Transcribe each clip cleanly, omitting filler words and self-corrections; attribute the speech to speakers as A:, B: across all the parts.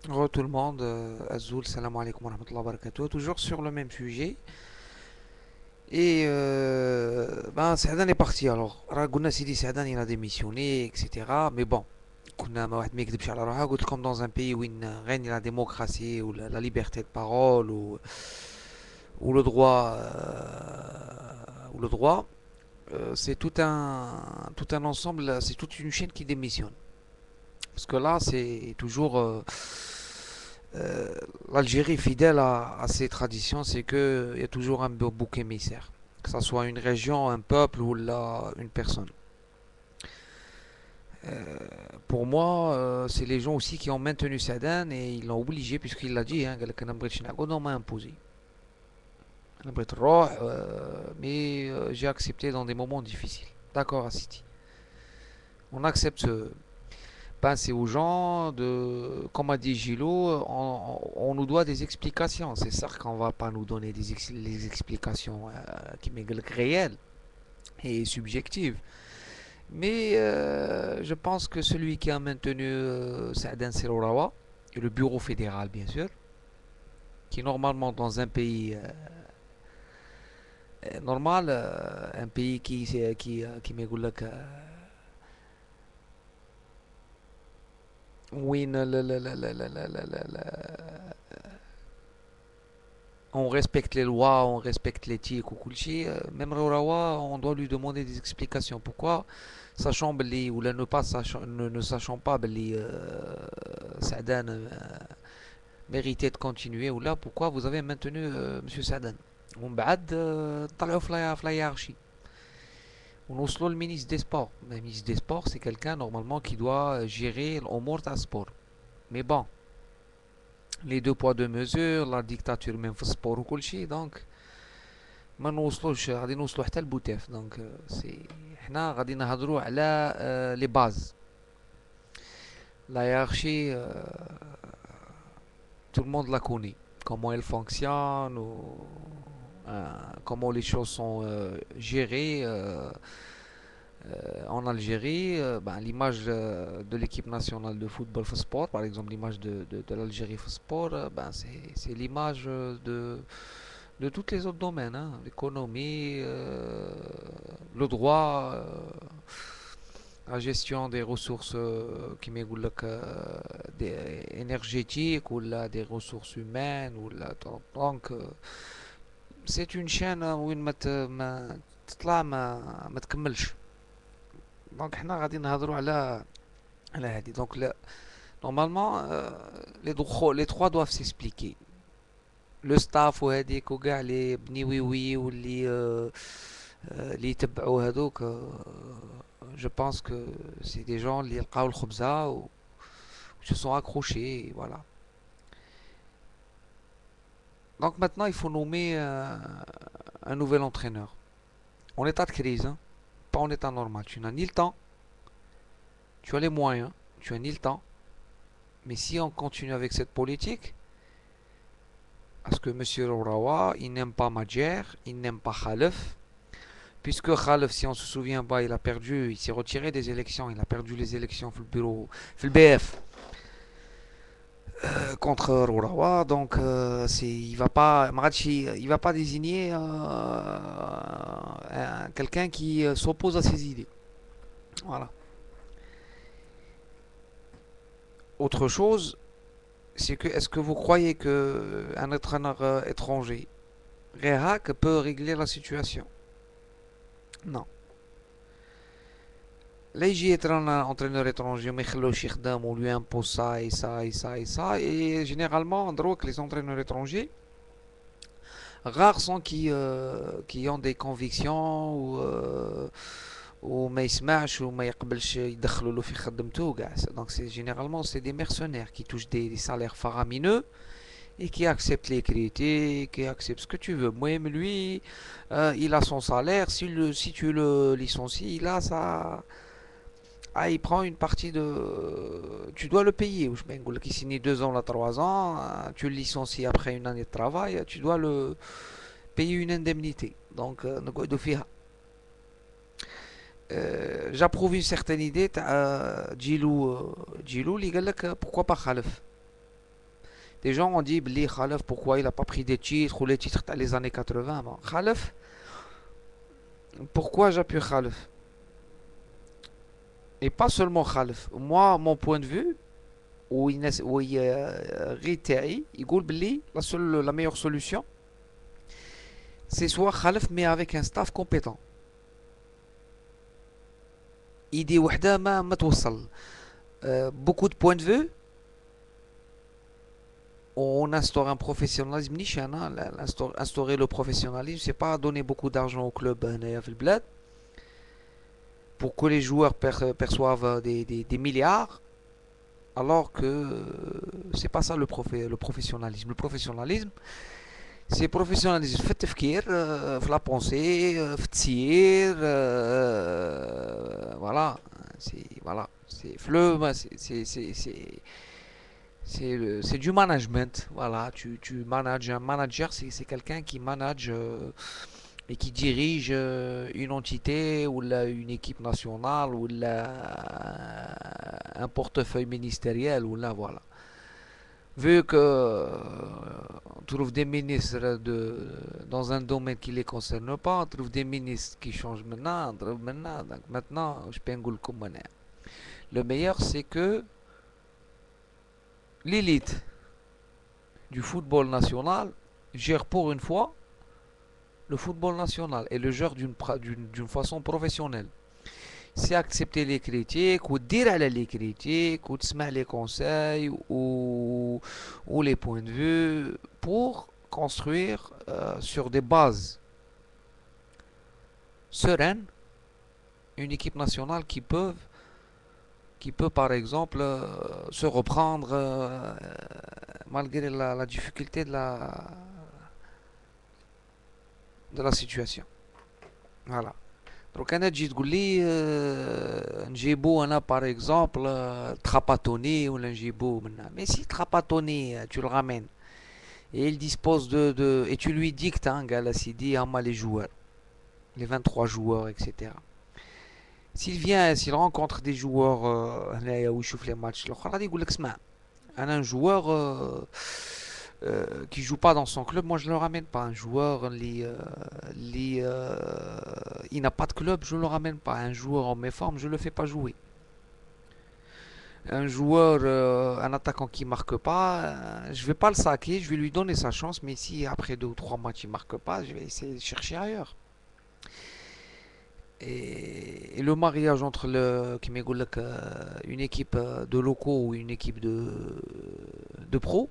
A: Re tout le monde, Azoul, salam alaikum wa rahmatullahi wa barakatuh, toujours sur le même sujet. Et ben, Sadan est parti alors. Ragouna s'est dit Sadan il a démissionné, etc. Mais bon, كنا ما واحد ما يكذبش على روحه قلت لكم dans un pays où règne la démocratie ou la liberté de parole ou le droit c'est tout un ensemble, c'est toute une chaîne qui démissionne. Parce que là, c'est toujours Euh, l'Algérie, fidèle à ses traditions, c'est qu'il y a toujours un bouc émissaire, que ce soit une région, un peuple ou une personne. Pour moi, c'est les gens aussi qui ont maintenu Sadan et ils l'ont obligé, puisqu'il l'a dit, hein, on m'a imposé. Mais j'ai accepté dans des moments difficiles. D'accord, City. On accepte penser aux gens, comme a dit Gilo, on nous doit des explications. C'est ça qu'on va pas nous donner les explications qui sont réelles et subjectives. Mais je pense que celui qui a maintenu Saaden Serourawa, et le bureau fédéral bien sûr, qui normalement dans un pays normal, un pays qui m'égoule oui, on respecte les lois, on respecte l'éthique ou kulchi, même Rawa, on doit lui demander des explications. Pourquoi, sachant Bali, ou là, ne sachant pas Bali, Saadan méritait de continuer, ou là, pourquoi vous avez maintenu Monsieur Saadan? On بعد طلعوا في la hiérarchie. On وصلوا le ministre des Sports. Le ministre des Sports, c'est quelqu'un normalement qui doit gérer l'omor de sport. Mais bon, les deux poids deux mesures, la dictature même في السبور وكل شيء donc ما نوصلوش غادي نوصلوا حتى البوتيف دونك سي حنا غادي نهضروا على لي باز لا hiérarchie tout le monde la connaît comment elle fonctionne ou comment les choses sont gérées en Algérie, ben, l'image de l'équipe nationale de football sport, par exemple l'image de l'Algérie sport, ben, c'est l'image de tous les autres domaines, hein, l'économie, le droit, la gestion des ressources qui énergétiques ou là, des ressources humaines ou là, donc c'est une chaîne où ما تطلع ما تكملش دونك حنا غادي نهضروا على هذه دونك normalement les trois doivent s'expliquer le staff وهذيك وكاع اللي بني وي واللي اللي يتبعوا هذوك je pense que c'est des gens اللي لقاو الخبزة و se sont accrochés et voilà. Donc maintenant il faut nommer un nouvel entraîneur en état de crise, hein, pas en état normal. Tu n'as ni le temps, tu as les moyens, tu as ni le temps. Mais si on continue avec cette politique, parce que M. Rourawa, il n'aime pas Madjer, il n'aime pas Khalef, puisque Khalef, si on se souvient pas, il a perdu, il s'est retiré des élections, il a perdu les élections dans le bureau, dans le BF, contre Rourawa, donc il va pas désigner quelqu'un qui s'oppose à ses idées. Voilà. Autre chose, c'est que est-ce que vous croyez que un entraîneur étranger, Rehak, peut régler la situation? Non. Là, j'y est un entraîneur étranger, mais on lui impose ça et ça et ça et ça. Et généralement, en droit, les entraîneurs étrangers, rares sont qui ont des convictions ou ما يسمعش ou ما يقبلش يدخلوا له في خدمته وكاع. Donc généralement c'est des mercenaires qui touchent des salaires faramineux et qui accepte les critiques, qui accepte ce que tu veux. Moi, lui, il a son salaire. Si tu le licencies, il a ça. Ah, il prend une partie de. Tu dois le payer. Je me qui signe 2 ans, là, 3 ans. Tu le licencies après une année de travail. Tu dois le payer une indemnité. Donc, j'approuve une certaine idée. Djilou, il dit pourquoi pas Khalef? Les gens ont dit, Bli Khalef, pourquoi il n'a pas pris des titres ou les titres dans les années 80. Bon, Khalef, pourquoi j'appuie Khalef? Et pas seulement Khalef. Moi, mon point de vue, où il dit la meilleure solution, c'est soit Khalef, mais avec un staff compétent. Idée وحدة ما توصل. Beaucoup de points de vue. On instaure un professionnalisme niche. Instaurer le professionnalisme, c'est pas donner beaucoup d'argent au club pour que les joueurs perçoivent des milliards, alors que c'est pas ça le professionnalisme. Le professionnalisme, c'est professionnalisme في التفكير, في la pensée, في التسيير, voilà, c'est du management. Voilà, tu manages. Un manager, c'est quelqu'un qui manage et qui dirige une entité ou une équipe nationale ou un portefeuille ministériel ou là, voilà. Vu que on trouve des ministres dans un domaine qui ne les concerne pas, on trouve des ministres qui changent maintenant, donc maintenant, je peux vous le. Le meilleur, c'est que l'élite du football national gère pour une fois le football national et le gère d'une façon professionnelle. C'est accepter les critiques ou dire à les critiques ou te les conseils ou les points de vue pour construire sur des bases sereines une équipe nationale qui peut par exemple se reprendre malgré la difficulté de la situation. Voilà. Donc انا تجي تقول لي نجيبو انا par exemple Trapattoni ou نجيبو منا. Mais si Trapattoni tu le ramènes et il dispose et tu lui dictes قال سيدي هما les joueurs, les 23 joueurs, etc. S'il rencontre des joueurs هنايا ويشوف les matchs الاخر غادي يقول لك اسمع انا un joueur qui joue pas dans son club, moi je le ramène pas. Un joueur il n'a pas de club, je le ramène pas. Un joueur en méforme, je le fais pas jouer. Un joueur, un attaquant qui marque pas, je vais pas le saquer, je vais lui donner sa chance, mais si après 2 ou 3 matchs il marque pas, je vais essayer de chercher ailleurs. Et le mariage entre une équipe de locaux ou une équipe de pros.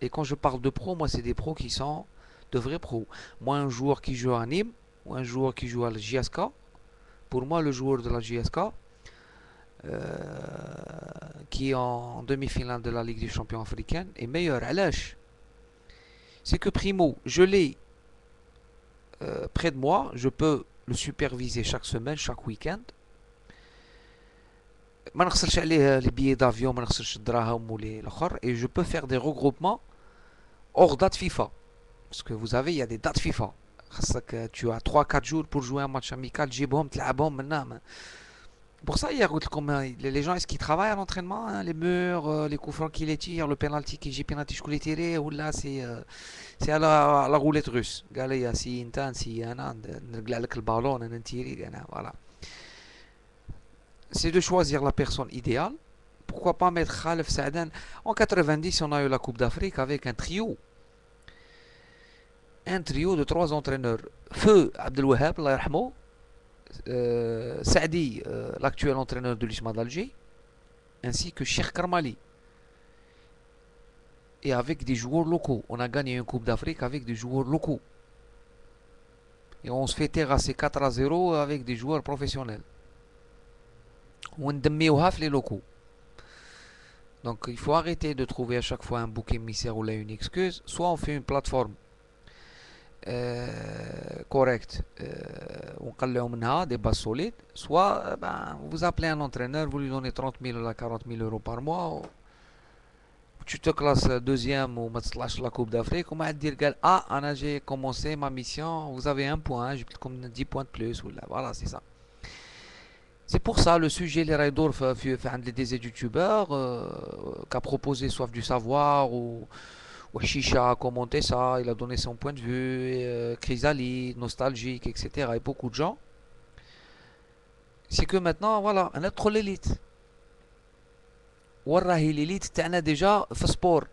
A: Et quand je parle de pros, moi c'est des pros qui sont de vrais pros. Moi un joueur qui joue à Nîmes ou un joueur qui joue à la JSK, pour moi le joueur de la JSK qui est en demi-finale de la Ligue des Champions africaine est meilleur. علاش? C'est que primo, je l'ai près de moi, je peux le superviser chaque semaine, chaque week-end. ما نخسرش عليه les billets d'avion, ما نخسرش الدراهم ولي الاخر, et je peux faire des regroupements hors date FIFA. Parce que vous avez, il y a des dates FIFA. Tu as 3-4 jours pour jouer un match amical, تجيبهم تلعبهم maintenant. Pour ça, les gens, est-ce qu'ils travaillent à l'entraînement, hein, les murs, les coups francs qui les tirent, le penalty qui j'ai penalty je les tirer, ou là c'est à la roulette russe. قال لي si انت نسي انا نرجع لك البالون انا نتيري انا, voilà. C'est de choisir la personne idéale. Pourquoi pas mettre Khalef Saadan? En 90, on a eu la Coupe d'Afrique avec un trio. Un trio de 3 entraîneurs. Feu Abdelwahab, Allah yarhamou. Saadi, l'actuel entraîneur de l'USMA d'Alger. Ainsi que Cheikh Karmali. Et avec des joueurs locaux. On a gagné une Coupe d'Afrique avec des joueurs locaux. Et on se fait terrasser 4-0 avec des joueurs professionnels. On a les locaux. Donc il faut arrêter de trouver à chaque fois un bouc émissaire ou là une excuse. Soit on fait une plateforme correcte, on a des bases solides. Soit vous appelez un entraîneur, vous lui donnez 30 000 ou 40 000 euros par mois. Tu te classes deuxième ou la Coupe d'Afrique. On m'a dit j'ai commencé ma mission, vous avez un point, j'ai comme 10 points de plus. Voilà, c'est ça. C'est pour ça le sujet les Raidor fait un des youtubeurs qui a proposé Soif du savoir ou Chicha a commenté ça, il a donné son point de vue, Chrysalide, nostalgique, etc. Et beaucoup de gens. C'est que maintenant, voilà, on a trop l'élite. والراهي l'élite تاعنا déjà في sport.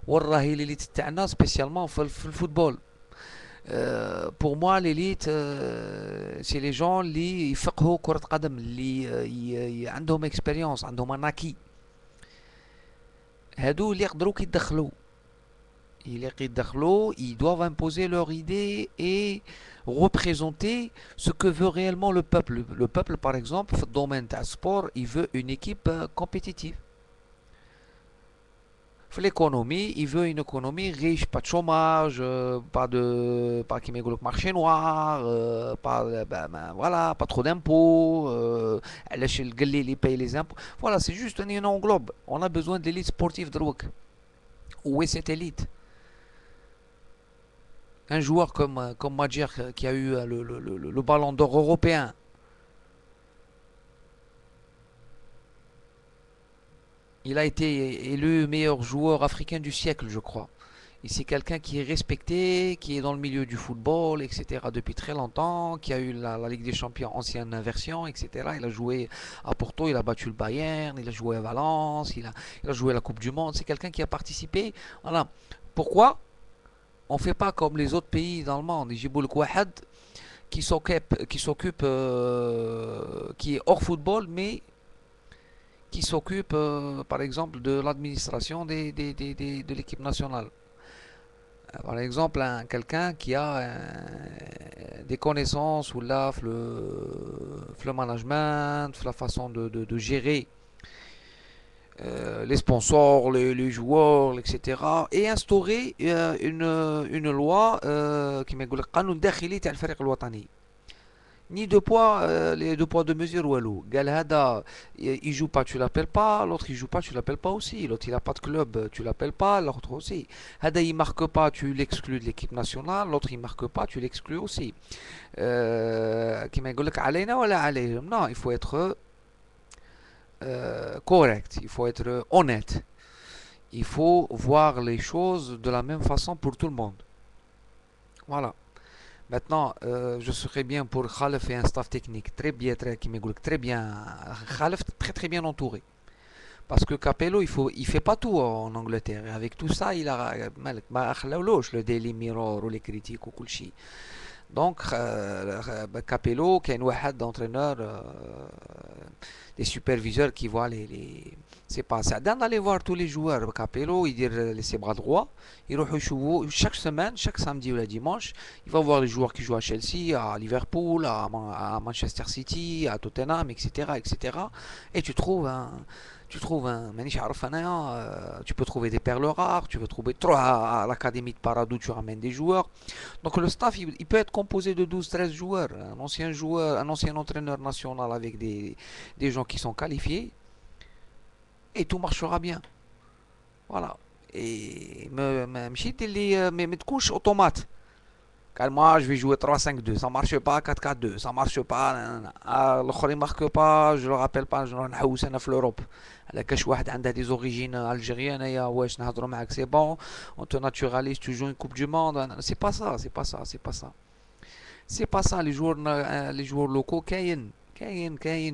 A: والراهي l'élite تاعنا spécialement في الفوتبول. Pour moi l'élite c'est les gens اللي يفقهوا كرة قدم اللي عندهم expérience عندهم un acquis. هادو اللي يقدروا يتدخلوا ils doivent imposer leur idée et représenter ce que veut réellement le peuple. Le peuple, par exemple, dans le domaine du sport, il veut une équipe compétitive. Dans l'économie, il veut une économie riche, pas de chômage, pas qui m'égale marché noir, voilà, pas trop d'impôts, il paye les impôts. Voilà, c'est juste un englobe. On a besoin de l'élite sportive de l'Ouek. Où est cette élite? Un joueur comme Madjer qui a eu le ballon d'or européen, il a été élu meilleur joueur africain du siècle, je crois. Et c'est quelqu'un qui est respecté, qui est dans le milieu du football, etc. depuis très longtemps, qui a eu la Ligue des Champions ancienne version, etc. Il a joué à Porto, il a battu le Bayern, il a joué à Valence, il a joué à la Coupe du Monde. C'est quelqu'un qui a participé. Voilà. Pourquoi on fait pas comme les autres pays dans le monde? يجيبوا لك واحد qui est hors football, mais qui s'occupe, par exemple, de l'administration de l'équipe nationale. Par exemple, quelqu'un qui a des connaissances ou là, le management, la façon de gérer les sponsors, les joueurs, etc. Et instaurer une loi qui m'est قانون داخلي تاع الفريق الوطني. Ni deux poids, les deux poids deux mesures walou. قال هذا il joue pas, tu l'appelles pas, l'autre il joue pas, tu l'appelles pas aussi, l'autre il a pas de club, tu l'appelles pas, l'autre aussi. هذا il marque pas, tu l'exclus de l'équipe nationale, l'autre il marque pas, tu l'exclus aussi. كما يقول لك علينا ولا عليهم. Non, il faut être correct, il faut être honnête. Il faut voir les choses de la même façon pour tout le monde. Voilà. Maintenant, je serais bien pour Khalef et un staff technique très bien, très bien. Khalef très très bien entouré. Parce que Capello, il fait pas tout en Angleterre. Et avec tout ça, il a le Daily Mirror ou les critiques ou tout. Donc, Capello, qui est un d'entraîneur, des superviseurs qui voient c'est pas ça. D'aller voir tous les joueurs. Capello, il dit ses bras droits. Il va chaque semaine, chaque samedi ou le dimanche, il va voir les joueurs qui jouent à Chelsea, à Liverpool, à Manchester City, à Tottenham, etc., etc. Et tu peux trouver des perles rares, tu peux trouver trop à l'académie de Paradou, tu ramènes des joueurs. Donc le staff, il peut être composé de 12-13 joueurs, un ancien entraîneur national avec des gens qui sont qualifiés, et tout marchera bien. Voilà. Et me تكونش automate. Car moi, je vais jouer 3-5-2, ça marche pas, 4-4-2, ça marche pas. L'autre ne marque pas, je le rappelle pas, je نحوس انا في l'Europe. على كاش واحد عندها des origines algériennes يا واش نهضروا معاك c'est bon, on te naturalise, tu joues une coupe du monde. C'est pas ça, c'est pas ça, c'est pas ça. C'est pas ça les joueurs locaux كاين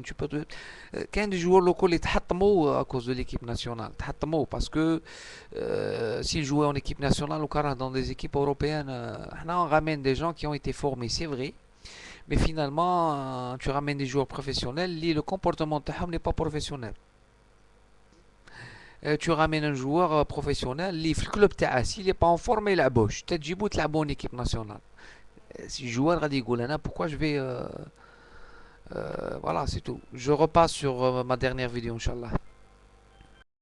A: tu peux كاين des joueurs locaux اللي تحطموا à cause de l'équipe nationale تحطموا parce que s'ils jouaient en équipe nationale ou carrément dans des équipes européennes on ramène des gens qui ont été formés c'est vrai mais finalement tu ramènes des joueurs professionnels le comportement تاعهم n'est pas professionnel. Tu ramènes un joueur professionnel اللي في الكلوب تاعه s'il est pas en forme ما يلعبوش تجيبو تلعبوا en équipe nationale. Si joueur غادي يقول انا pourquoi je vais voilà, c'est tout. Je repasse sur ma dernière vidéo, Inch'Allah.